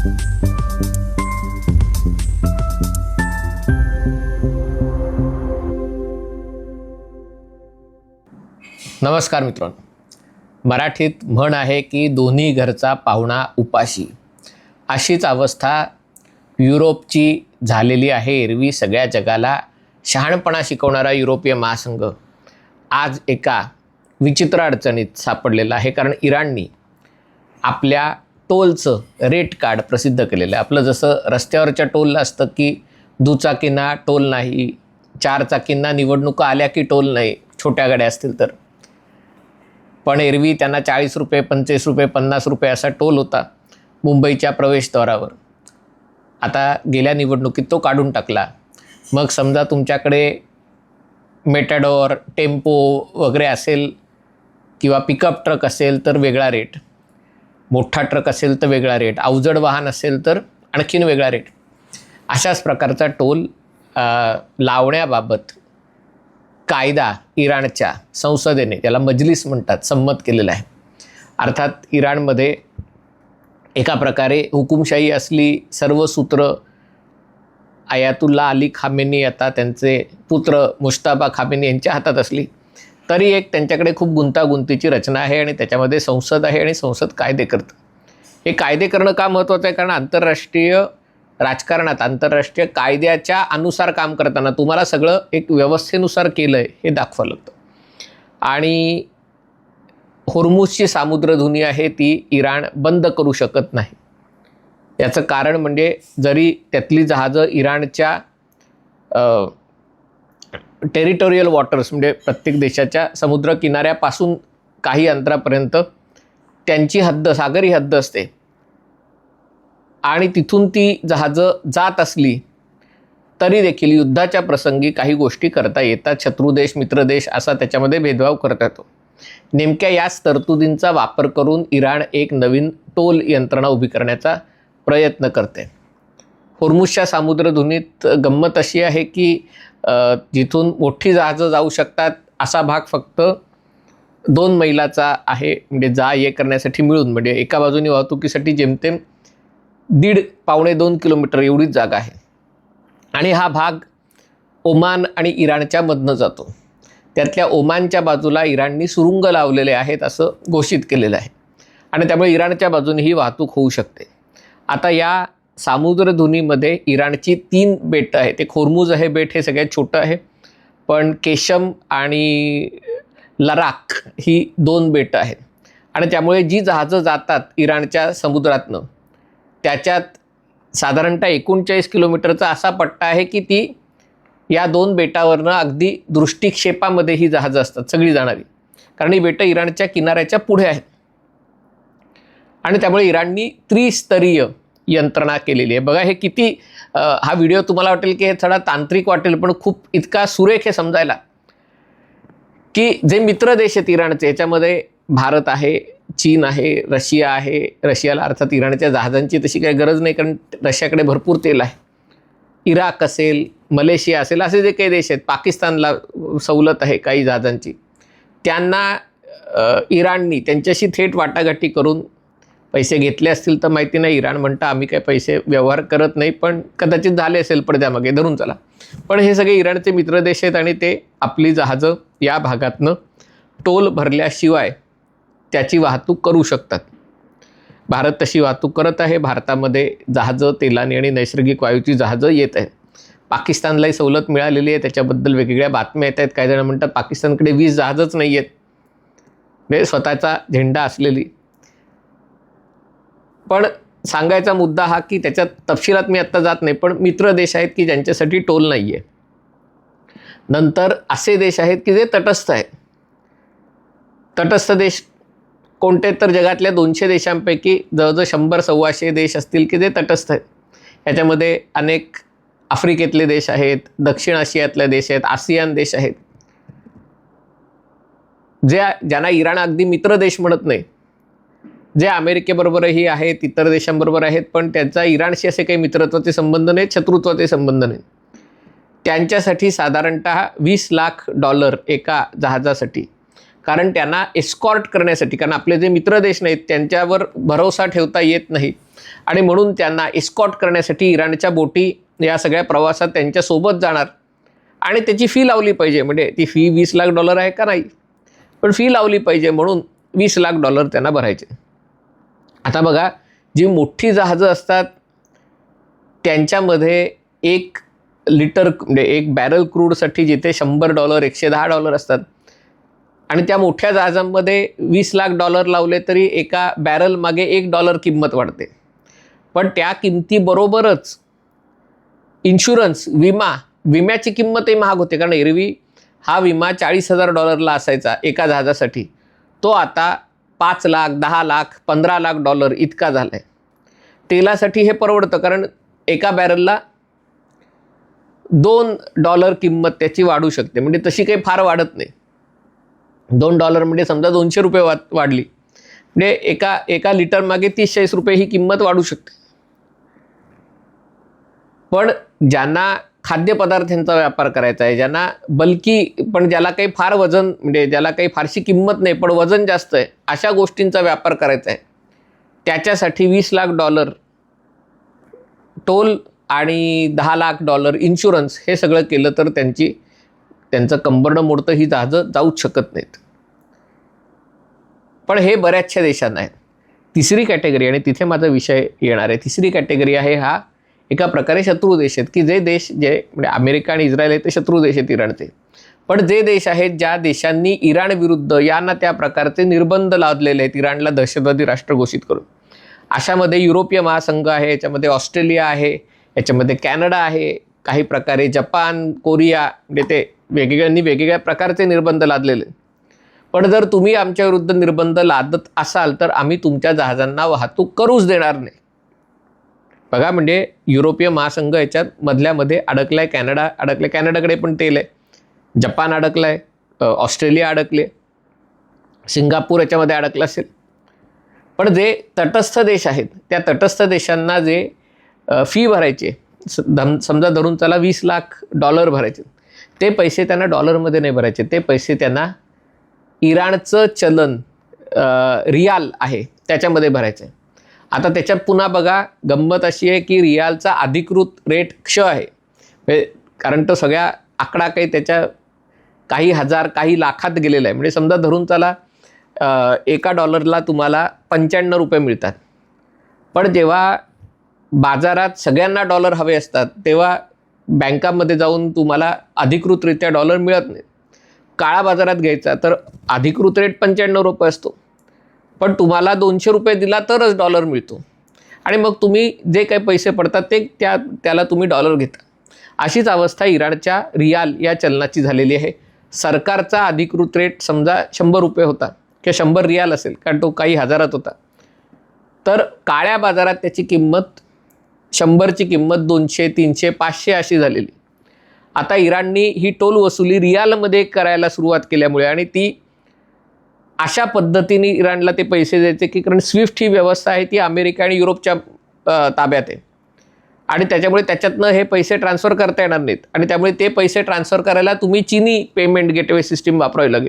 नमस्कार मित्रांनो, मराठीत म्हण आहे की दोन्ही घरचा पाहुणा उपाशी. अशीच अवस्था युरोपची झालेली आहे. एरवी सगळ्या जगाला शहाणपणा शिकवणारा युरोपीय महासंघ आज एका विचित्र अडचणीत सापडलेला आहे. कारण इराणनी आपल्या टोलचं रेट कार्ड प्रसिद्ध केलेलं आहे. आपलं जसं रस्त्यावरच्या टोलला असतं की दुचाकींना टोल नाही, चारचाकींना निवडणुका आल्या की टोल नाही, छोट्या गाड्या असतील तर. पण एरवी त्यांना 40 रुपये, 25 रुपये, 50 रुपये असा टोल होता मुंबईच्या प्रवेशद्वारावर. आता गेल्या निवडणुकीत तो काढून टाकला. मग समजा तुमच्याकडे मेटाडोर, टेम्पो वगैरे असेल किंवा पिकअप ट्रक असेल तर वेगळा रेट, मोठा ट्रक असेल तर वेगळा रेट, अवजड वाहन असेल तर आणखीन वेगळा रेट. अशाच प्रकारचा टोल लावण्याबाबत कायदा इराणच्या संसदेने, त्याला मजलिस म्हणतात, संमत केलेला आहे. अर्थात इराणमध्ये एका प्रकारे हुकुमशाही असली, सर्व सूत्र आयातुल्ला अली खामेनी, आता त्यांचे पुत्र मुश्ताबा खामेनी यांच्या हातात असली, तरी एक त्यांच्याकडे खूप गुंतागुंतीची रचना आहे आणि त्याच्यामध्ये संसद आहे आणि संसद कायदे करतं. हे कायदे करणं का महत्त्वाचं आहे? कारण आंतरराष्ट्रीय राजकारणात, आंतरराष्ट्रीय कायद्याच्या अनुसार काम करताना तुम्हाला सगळं एक व्यवस्थेनुसार केलं आहे हे दाखवावं लागतं. आणि होर्मुझची सामुद्रधुनी आहे ती इराण बंद करू शकत नाही. याचं कारण म्हणजे जरी त्यातली जहाजं इराणच्या टेरिटोरियल वॉटर्स, म्हणजे प्रत्येक देशाच्या समुद्र किनाऱ्यापासून काही अंतरापर्यंत त्यांची हद्द, सागरी हद्द असते, आणि तिथून ती जहाजं जात असली तरी देखील युद्धाच्या प्रसंगी काही गोष्टी करता येतात. शत्रुदेश, मित्रदेश असा त्याच्यामध्ये भेदभाव करता येतो. नेमक्या याच तरतुदींचा वापर करून इराण एक नवीन टोल यंत्रणा उभी करण्याचा प्रयत्न करते. होर्मुझच्या सामुद्रधुनीत गंमत अशी आहे की जिथून मोठी जहाजं जाऊ शकतात असा भाग फक्त 2 मैलाचा आहे. म्हणजे जा ये करण्यासाठी मिळून, म्हणजे एका बाजूने वाहतुकीसाठी जेमतेम 1.5-2 किलोमीटर एवढीच जागा आहे. आणि हा भाग ओमान आणि इराणच्या मधनं जातो. त्यातल्या ओमानच्या बाजूला इराणनी सुरुंग लावलेले आहेत असं घोषित केलेलं आहे, आणि त्यामुळे इराणच्या बाजूने ही वाहतूक होऊ शकते. आता या सामुद्रधुनीमध्ये इराणची 3 बेटं आहेत. एक होर्मुझ आहे बेट, हे सगळ्यात छोटं आहे, पण केशम आणि लराक ही 2 बेटं आहेत. आणि त्यामुळे जी जहाजं जातात इराणच्या समुद्रातनं त्याच्यात साधारणतः 39 किलोमीटरचा असा पट्टा आहे की ती या 2 बेटावरनं अगदी दृष्टिक्षेपामध्ये ही जहाजं असतात सगळी जाणारी, कारण ही बेटं इराणच्या किनाऱ्याच्या पुढे आहेत. आणि त्यामुळे इराणनी त्रिस्तरीय यंत्रणा केलेली आहे. बघा हे किती, हा व्हिडिओ तुम्हाला वाटेल की हे थोडा तांत्रिक वाटेल, पण खूप इतका सुरेख हे समजायला की जे मित्र देश आहेत इराणचे, याच्यामध्ये भारत आहे, चीन आहे, रशिया आहे. रशियाला अर्थात इराणच्या जहाजांची तशी काही गरज नाही, कारण रशियाकडे भरपूर तेल आहे. इराक असेल, मलेशिया असेल, असे जे काही देश आहेत, पाकिस्तानला सवलत आहे काही जहाजांची, त्यांना इराणनी त्यांच्याशी थेट वाटाघाटी करून पैसे घेतले असतील तर माहिती नाही. इराण म्हणतं आम्ही काही पैसे व्यवहार करत नाही, पण कदाचित झाले असेल पडद्यामागे, धरून चला. पण हे सगळे इराणचे मित्रदेश आहेत आणि ते आपली जहाजं या भागातनं टोल भरल्याशिवाय त्याची वाहतूक करू शकतात. भारत तशी वाहतूक करत आहे. भारतामध्ये जहाजं, तेलानी आणि नैसर्गिक वायूची जहाजं येत आहेत. पाकिस्तानलाही सवलत मिळालेली आहे, त्याच्याबद्दल वेगवेगळ्या बातम्या येत आहेत. काही जण म्हणतात पाकिस्तानकडे 20 जहाजच नाही आहेत, म्हणजे स्वतःचा झेंडा असलेली. पण सांगायचा मुद्दा हा की त्याच्यात तपशिलात मी आत्ता जात नाही, पण मित्र देश आहेत की ज्यांच्यासाठी टोल नाही आहे. नंतर असे देश आहेत की जे तटस्थ आहेत. तटस्थ देश कोणते? तर जगातल्या 200 देशांपैकी जवळजवळ 100-125 देश असतील की जे तटस्थ आहेत. याच्यामध्ये अनेक आफ्रिकेतले देश आहेत, दक्षिण आशियातले देश आहेत, आसियान देश आहेत, ज्यांना इराण अगदी मित्र देश म्हणत नाही, जे अमेरिकेबरोबरही आहेत, इतर देशांबरोबर आहेत, पण त्यांचा इराणशी असे काही मित्रत्वाचे संबंध नाहीत, शत्रुत्वाचे संबंध नाहीत. त्यांच्यासाठी साधारणतः $20 लाख एका जहाजासाठी, कारण त्यांना एस्कॉर्ट करण्यासाठी, कारण आपले जे मित्र देश नाहीत त्यांच्यावर भरोसा ठेवता येत नाही, आणि म्हणून त्यांना एस्कॉर्ट करण्यासाठी इराणच्या बोटी या सगळ्या प्रवासात त्यांच्यासोबत जाणार आणि त्याची फी लावली पाहिजे. म्हणजे ती फी $20 लाख आहे का नाही, पण फी लावली पाहिजे म्हणून $20 लाख त्यांना भरायचे. आता बघा, जी मोठी जहाजं असतात त्यांच्यामध्ये 1 लिटर म्हणजे 1 बॅरल क्रूडसाठी जिथे $100 $110 असतात आणि त्या मोठ्या जहाजांमध्ये $20 लाख लावले तरी एका बॅरल मागे $1 किंमत वाढते. पण त्या किमतीबरोबरच इन्शुरन्स विम्याची किंमतही महाग होते. कारण एरवी हा विमा $40,000 असायचा एका जहाजासाठी, तो आता 5 लाख, 10 लाख, $15 लाख इतका झाला आहे. तेलासाठी हे परवडतं कारण एका बॅरलला $2 किंमत त्याची वाढू शकते. म्हणजे तशी काही फार वाढत नाही. $2 म्हणजे समजा ₹200 वाढली म्हणजे एका लिटर मागे 30-40 रुपये ही किंमत वाढू शकते. पण ज्यांना खाद्यपदार्थांचा व्यापार करायचा आहे, ज्यांना बल्की पण ज्याला काही फार वजन म्हणजे ज्याला काही फारशी किंमत नाही पण वजन जास्त आहे, अशा गोष्टींचा व्यापार करायचा आहे, त्याच्यासाठी $20 लाख टोल आणि $10 लाख इन्शुरन्स हे सगळं केलं तर त्यांचं कंबरडं मोडतं, ही जहाजं जाऊच शकत नाहीत. पण हे बऱ्याचशा देशांना आहेत. तिसरी कॅटेगरी, आणि तिथे माझा विषय येणार आहे, तिसरी कॅटेगरी आहे हा एका प्रकारे शत्रू देश आहेत, की जे देश म्हणजे अमेरिका आणि इस्रायल आहेत ते शत्रू देश आहेत इराणचे. पण जे देश आहेत ज्या देशांनी इराण विरुद्ध या ना त्या प्रकारचे निर्बंध लादलेले आहेत इराणला दहशतवादी राष्ट्र घोषित करून, अशामध्ये युरोपीय महासंघ आहे, याच्यामध्ये ऑस्ट्रेलिया आहे, याच्यामध्ये कॅनडा आहे, काही प्रकारे जपान, कोरिया, म्हणजे ते वेगवेगळ्या प्रकारचे निर्बंध लादलेले. पण जर तुम्ही आमच्या विरुद्ध निर्बंध लादत असाल तर आम्ही तुमच्या जहाजांना वाहतूक करूच देणार नाही. बघा, म्हणजे युरोपीय महासंघ याच्यात मधल्यामध्ये अडकलाय, कॅनडा अडकले, कॅनडाकडे पण तेल आहे, जपान अडकलाय, ऑस्ट्रेलिया अडकले, सिंगापूर याच्यामध्ये अडकलं असेल. पण जे तटस्थ देश आहेत त्या तटस्थ देशांना जे फी भरायचे, समजा धरून चला $20 लाख भरायचे, ते पैसे त्यांना डॉलरमध्ये नाही भरायचे, ते पैसे त्यांना इराणचं चलन रियाल आहे त्याच्यामध्ये भरायचं आहे. आता त्याच्यात पुन्हा बघा गंमत अशी आहे की रियालचा अधिकृत रेट क्ष आहे, कारण तो सगळ्या आकडा काही त्याच्या काही हजार काही लाखात गेलेला आहे. म्हणजे समजा धरून चला $1 तुम्हाला 95 रुपये मिळतात, पण जेव्हा बाजारात सगळ्यांना डॉलर हवे असतात तेव्हा बँकामध्ये जाऊन तुम्हाला अधिकृतरित्या डॉलर मिळत नाही. काळा बाजारात घ्यायचा तर अधिकृत रेट 95 रुपये असतो, पण तुम्हाला $200 दिला तरच डॉलर मिळतो आणि मग तुम्ही जे काही पैसे पडतात ते त्याला तुम्ही डॉलर घेता. अशीच अवस्था इराणच्या रियाल या चलनाची झालेली आहे. सरकारचा अधिकृत रेट समजा $100 होता किंवा 100 रियाल असेल, कारण तो काही हजारात होता, तर काळ्या बाजारात त्याची किंमत 100ची किंमत 200, 300, 500 अशी झालेली. आता इराणनी ही टोल वसुली रियालमध्ये करायला सुरुवात केल्यामुळे आणि ती अशा पद्धतीने इराणला ते पैसे द्यायचे की कारण स्विफ्ट ही व्यवस्था आहे ती अमेरिका आणि युरोपच्या ताब्यात आहे आणि त्याच्यामुळे त्याच्यातनं हे पैसे ट्रान्सफर करता येणार नाहीत आणि त्यामुळे ते पैसे ट्रान्सफर करायला तुम्ही चीनी पेमेंट गेटवे सिस्टीम वापरावी लागेल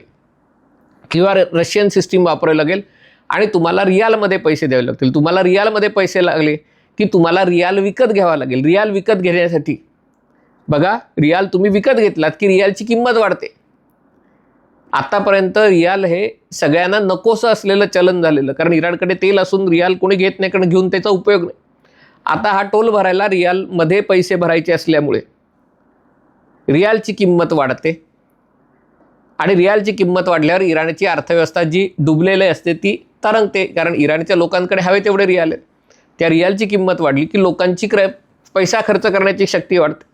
किंवा रशियन सिस्टीम वापरावी लागेल आणि तुम्हाला रियालमध्ये पैसे द्यावे लागतील. तुम्हाला रियालमध्ये पैसे लागले की तुम्हाला रियाल विकत घ्यावा लागेल. रियाल विकत घेण्यासाठी बघा, रियाल तुम्ही विकत घेतलात की रियालची किंमत वाढते. आतापर्यंत रियाल हे सगळ्यांना नकोसं असलेलं चलन झालेलं, कारण इराणकडे तेल असून रियाल कोणी घेत नाही, कारण घेऊन त्याचा उपयोग नाही. आता हा टोल भरायला रियालमध्ये पैसे भरायचे असल्यामुळे रियालची किंमत वाढते आणि रियालची किंमत वाढल्यावर इराणची अर्थव्यवस्था जी डुबलेली असते ती तरंगते, कारण इराणच्या लोकांकडे हवे तेवढे रियाल आहेत. त्या रियालची किंमत वाढली की लोकांची पैसा खर्च करण्याची शक्ती वाढते.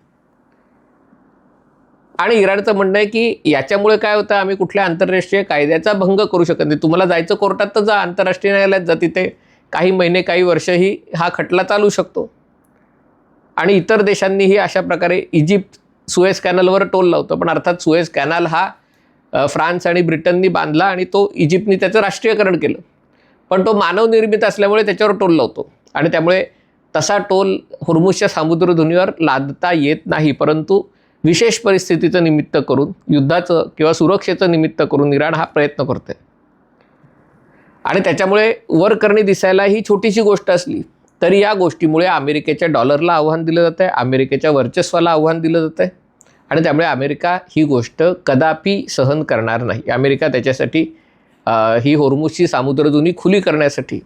आणि इराणचं म्हणणं आहे की याच्यामुळे काय होतं, आम्ही कुठल्या आंतरराष्ट्रीय कायद्याचा भंग करू शकत नाही. तुम्हाला जायचं कोर्टात तर जा, आंतरराष्ट्रीय न्यायालयात जा, तिथे काही महिने काही वर्षही हा खटला चालू शकतो. आणि इतर देशांनीही अशा प्रकारे इजिप्त सुएझ कॅनलवर टोल लावतो, पण अर्थात सुएझ कॅनल हा फ्रान्स आणि ब्रिटननी बांधला आणि तो इजिप्तनी त्याचं राष्ट्रीयकरण केलं, पण तो मानवनिर्मित असल्यामुळे त्याच्यावर टोल लावतो आणि त्यामुळे तसा टोल होर्मुझच्या सामुद्रधुनीवर लादता येत नाही. परंतु विशेष परिस्थितीचं निमित्त करून, युद्धाचं किंवा सुरक्षेचं निमित्त करून इराण हा प्रयत्न करते आणि त्याच्यामुळे वर करणी दिसायला ही छोटीशी गोष्ट असली तर या गोष्टीमुळे अमेरिकेच्या डॉलरला आव्हान दिलं जातं आहे, अमेरिकेच्या वर्चस्वाला आव्हान दिलं जातं आहे आणि त्यामुळे अमेरिका ही गोष्ट कदापि सहन करणार नाही. अमेरिका त्याच्यासाठी ही होर्मुझची सामुद्रधुनी खुली करण्यासाठी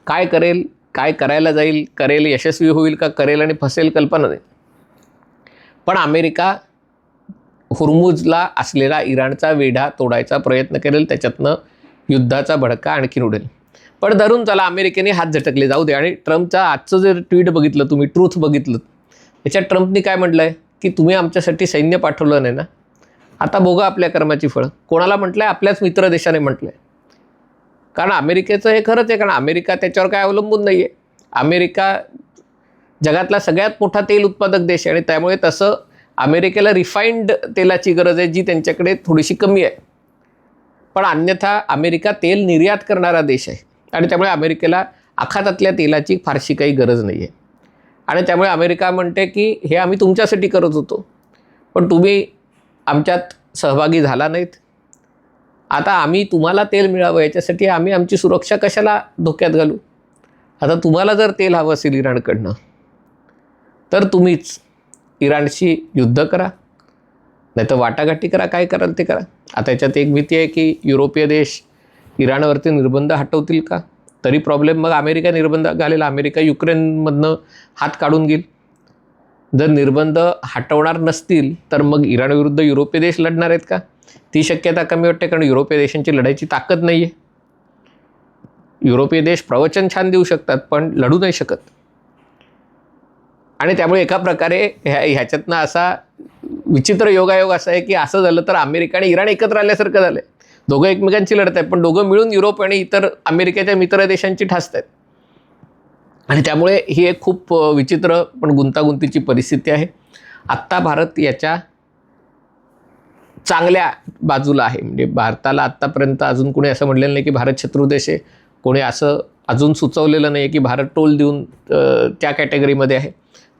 काय करेल, काय करायला जाईल, करेल, यशस्वी होईल का, करेल आणि फसेल कल्पना नाही. पण अमेरिका होर्मुझला असलेला इराणचा वेढा तोडायचा प्रयत्न करेल, त्याच्यातनं युद्धाचा भडका आणखीन उडेल. पण धरून चला अमेरिकेने हात झटकले जाऊ दे. आणि ट्रम्पचा आजचं जर ट्विट बघितलं तुम्ही, ट्रूथ बघितलं, त्याच्यात ट्रम्पनी काय म्हटलं आहे की तुम्ही आमच्यासाठी सैन्य पाठवलं नाही ना, आता भोगा आपल्या कर्माची फळं. कोणाला म्हटलं आहे? आपल्याच मित्र देशाने म्हटलं आहे. कारण अमेरिकेचं हे खरंच आहे, कारण अमेरिका त्याच्यावर काय अवलंबून नाही आहे. अमेरिका जगातला सगळ्यात मोठा तेल उत्पादक देश आहे आणि त्यामुळे तसं अमेरिकेला रिफाईंड तेलाची गरज आहे, जी त्यांच्याकडे थोडीशी कमी आहे. पण अन्यथा अमेरिका तेल निर्यात करणारा देश आहे आणि त्यामुळे अमेरिकेला आखातातल्या तेलाची फारशी काही गरज नाही आहे. आणि त्यामुळे अमेरिका म्हणते की हे आम्ही तुमच्यासाठी करत होतो, पण तुम्ही आमच्यात सहभागी झाला नाहीत. आता आम्ही तुम्हाला तेल मिळावं याच्यासाठी आम्ही आमची सुरक्षा कशाला धोक्यात घालू. आता तुम्हाला जर तेल हवं असेल इराणकडनं तर तुम्हीच इराणशी युद्ध करा, नाही तर वाटाघाटी करा, काय कराल ते करा. आता याच्यात एक भीती आहे की युरोपीय देश इराणवरती निर्बंध हटवतील का, तरी प्रॉब्लेम मग अमेरिका निर्बंध घालेल, अमेरिका युक्रेनमधनं हात काढून घेईल. जर निर्बंध हटवणार नसतील तर मग इराणविरुद्ध युरोपीय देश लढणार आहेत का, ती शक्यता कमी वाटते. कारण युरोपीय देशांची लढायची ताकद नाही आहे. युरोपीय देश प्रवचन छान देऊ शकतात पण लढू नाही शकत. आणि त्यामुळे एका प्रकारे ह्याच्यातनं असा विचित्र योगायोग असा आहे की असं झालं तर अमेरिका आणि इराण एकत्र आल्यासारखं झालं आहे. दोघं एकमेकांची लढत आहेत, पण दोघं मिळून युरोप आणि इतर अमेरिकेच्या मित्र देशांची ठासत आहेत. आणि त्यामुळे ही एक खूप विचित्र पण गुंतागुंतीची परिस्थिती आहे. आत्ता भारत याच्या चांगल्या बाजूला आहे. म्हणजे भारताला आत्तापर्यंत अजून कोणी असं म्हणलेलं नाही की भारत शत्रुदेश आहे. कोणी असं अजून सुचवलेलं नाही की भारत टोल देऊन त्या कॅटेगरीमध्ये आहे.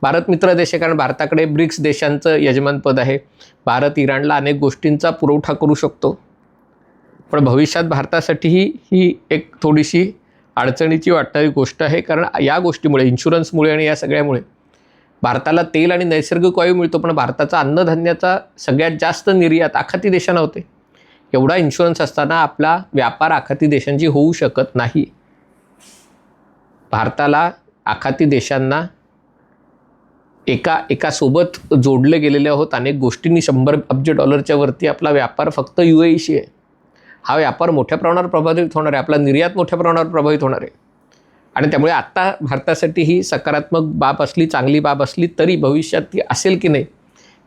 भारत मित्र देश आहे, कारण भारताकडे ब्रिक्स देशांचं यजमानपद आहे. भारत इराणला अनेक गोष्टींचा पुरवठा करू शकतो. पण भविष्यात भारतासाठीही ही एक थोडीशी अडचणीची वाटणारी गोष्ट आहे. कारण या गोष्टीमुळे, इन्शुरन्समुळे आणि या सगळ्यामुळे भारताला तेल आणि नैसर्गिक वायू मिळतो, पण भारताचा अन्नधान्याचा सगळ्यात जास्त निर्यात आखाती देशांना होते. एवढा इन्शुरन्स असताना आपला व्यापार आखाती देशांची होऊ शकत नाही. भारताला आखाती देशांना एका सोबत जोडले गेलेले आहोत अनेक गोष्टींनी. 100 अब्ज डॉलरच्या वरती आपला व्यापार फक्त UAEशी आहे. हा व्यापार मोठ्या प्रमाणावर प्रभावित होणार आहे, आपला निर्यात मोठ्या प्रमाणावर प्रभावित होणार आहे. आणि त्यामुळे आत्ता भारतासाठी ही सकारात्मक बाब असली, चांगली बाब असली तरी भविष्यात ती असेल की नाही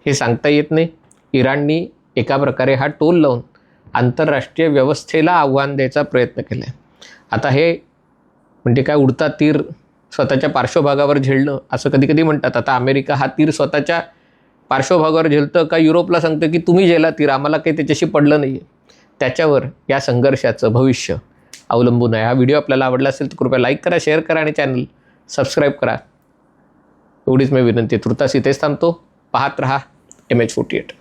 हे सांगता येत नाही. इराणनी एका प्रकारे हा टोल लावून आंतरराष्ट्रीय व्यवस्थेला आव्हान द्यायचा प्रयत्न केला आहे. आता हे म्हणजे काय, उडता तीर स्वतःच्या पार्श्वभागावर झेलणं असं कधी कधी म्हणतात. आता अमेरिका हा तीर स्वतःच्या पार्श्वभागावर झेलतं का युरोपला सांगतं की तुम्ही झेला तीर, आम्हाला काही त्याच्याशी पडलं नाही आहे. त्याच्यावर या संघर्षाचं भविष्य अवलंबून आहे. हा व्हिडिओ आपल्याला आवडला असेल तर कृपया लाईक करा, शेअर करा आणि चॅनल सबस्क्राईब करा. एवढीच मी विनंती. तुर्तास इथेच थांबतो. पाहत रहा MH48.